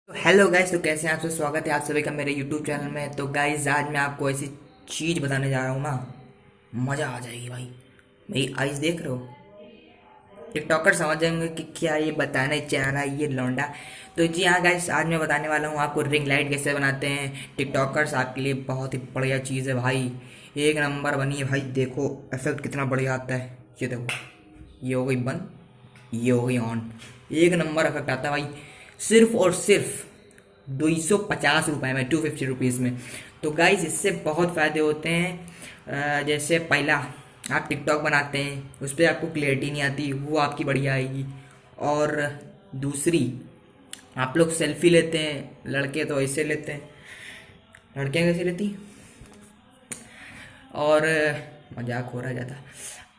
तो hello guys, तो कैसे हैं आप सब। स्वागत है आप सभी का मेरे यूट्यूब चैनल में। तो गाइस आज मैं आपको ऐसी चीज़ बताने जा रहा हूँ ना, मज़ा आ जाएगी भाई। मेरी आइज़ देख रहे हो, टिकटॉकर समझ जाएंगे कि क्या ये बताने चाह रहा है ये लौंडा। तो जी हाँ गाइस, आज मैं बताने वाला हूँ आपको रिंग लाइट कैसे बनाते हैं टिकटॉकर्स। आपके लिए बहुत ही बढ़िया चीज़ है भाई, एक नंबर बनी है भाई। देखो इफेक्ट कितना बढ़िया आता है, ये देखो, ये हो गई बंद, ये हो गई ऑन, एक नंबर इफेक्ट आता है भाई। सिर्फ और सिर्फ 250 रुपये में, 250 रुपीज़ में। तो गाइज इससे बहुत फ़ायदे होते हैं। जैसे पहला, आप टिकटॉक बनाते हैं, उस पर आपको क्लियरिटी नहीं आती, वो आपकी बढ़िया आएगी। और दूसरी, आप लोग सेल्फी लेते हैं, लड़के तो ऐसे लेते हैं, लड़कियाँ कैसे लेती, और मजाक हो रहा जाता।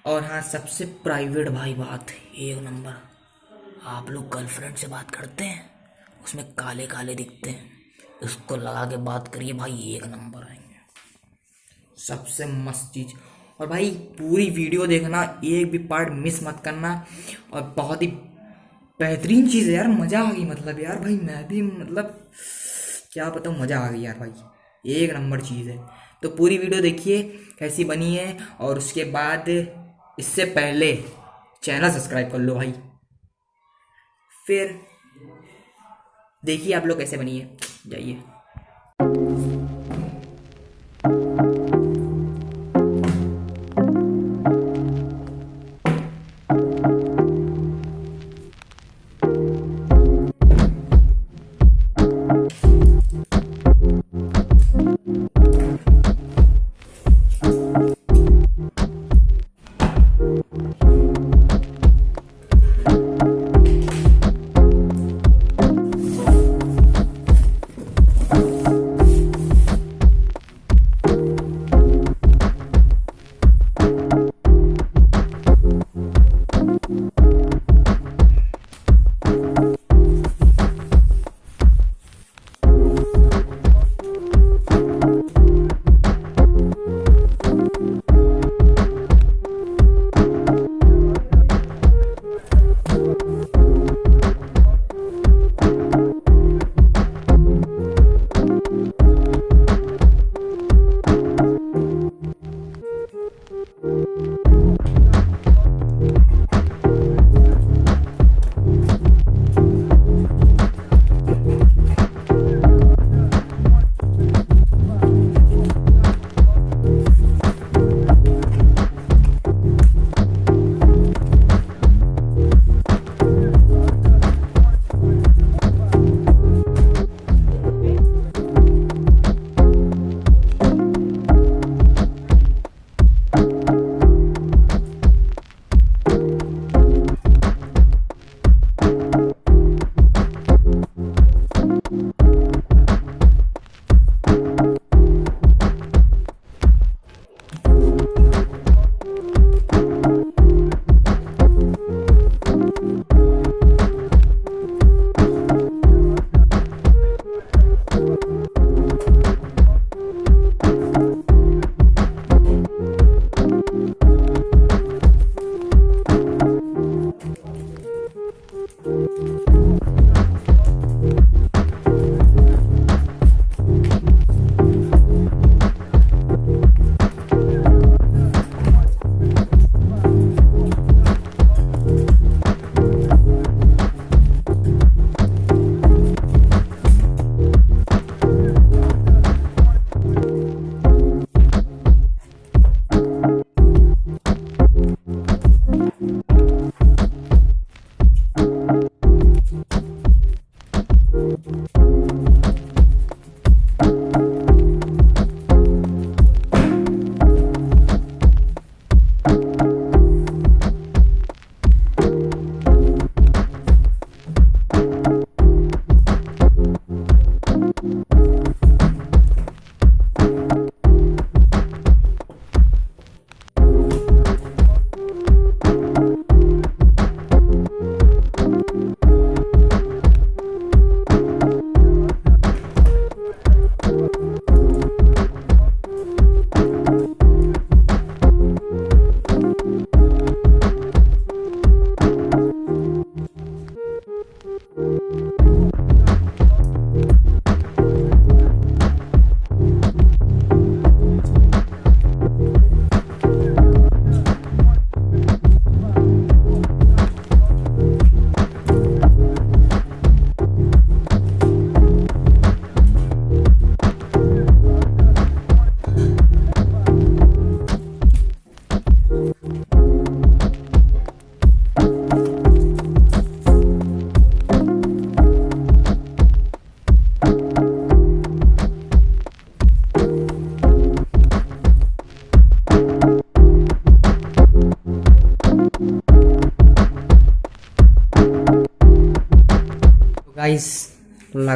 और हाँ, सबसे प्राइवेट भाई बात, एक नंबर। आप लोग गर्लफ्रेंड से बात करते हैं, उसमें काले काले दिखते हैं, उसको लगा के बात करिए भाई, एक नंबर आएंगे। सबसे मस्त चीज़। और भाई पूरी वीडियो देखना, एक भी पार्ट मिस मत करना। और बहुत ही बेहतरीन चीज़ है यार, मज़ा आ गई। मतलब यार भाई मैं भी, मतलब क्या बताऊँ, मज़ा आ गई यार भाई, एक नंबर चीज़ है। तो पूरी वीडियो देखिए कैसी बनी है, और उसके बाद इससे पहले चैनल सब्सक्राइब कर लो भाई, फिर देखिए आप लोग कैसे बनी है। जाइए।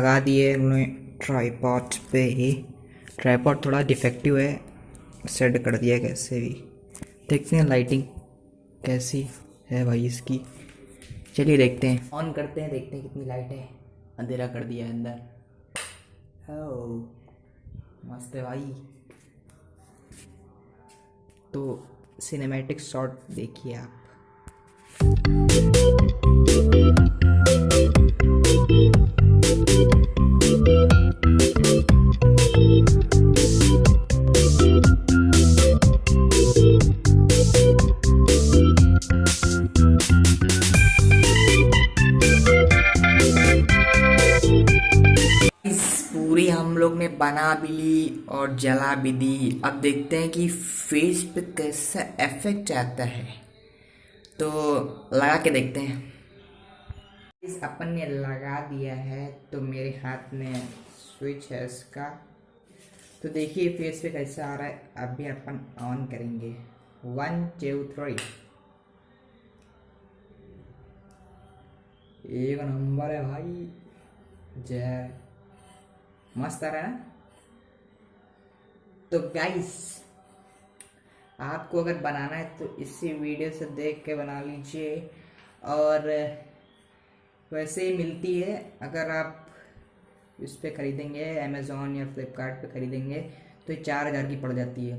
लगा दिए उन्होंने ट्राईपॉड पे ही। ट्राईपॉड थोड़ा डिफेक्टिव है, सेट कर दिया कैसे भी। देखते हैं लाइटिंग कैसी है भाई इसकी। चलिए देखते हैं, ऑन करते हैं, देखते हैं कितनी लाइट है। अंधेरा कर दिया है अंदर। ओह मस्त है भाई। तो सिनेमैटिक शॉट देखिए आप। पूरी हम लोग ने बना भी ली और जला भी दी। अब देखते हैं कि फेस पे कैसा इफेक्ट आता है, तो लगा के देखते हैं। इस अपन ने लगा दिया है, तो मेरे हाथ में स्विच है इसका। तो देखिए फेस पे कैसा आ रहा है। अभी अपन ऑन करेंगे। 1 2 3। एक नंबर है भाई, जय मस्त आ रहा है ना। तो गाइस आपको अगर बनाना है तो इसी वीडियो से देख के बना लीजिए। और वैसे ही मिलती है, अगर आप इस पे ख़रीदेंगे अमेज़ॉन या फ्लिपकार्ट पे ख़रीदेंगे तो ये 4000 की पड़ जाती है।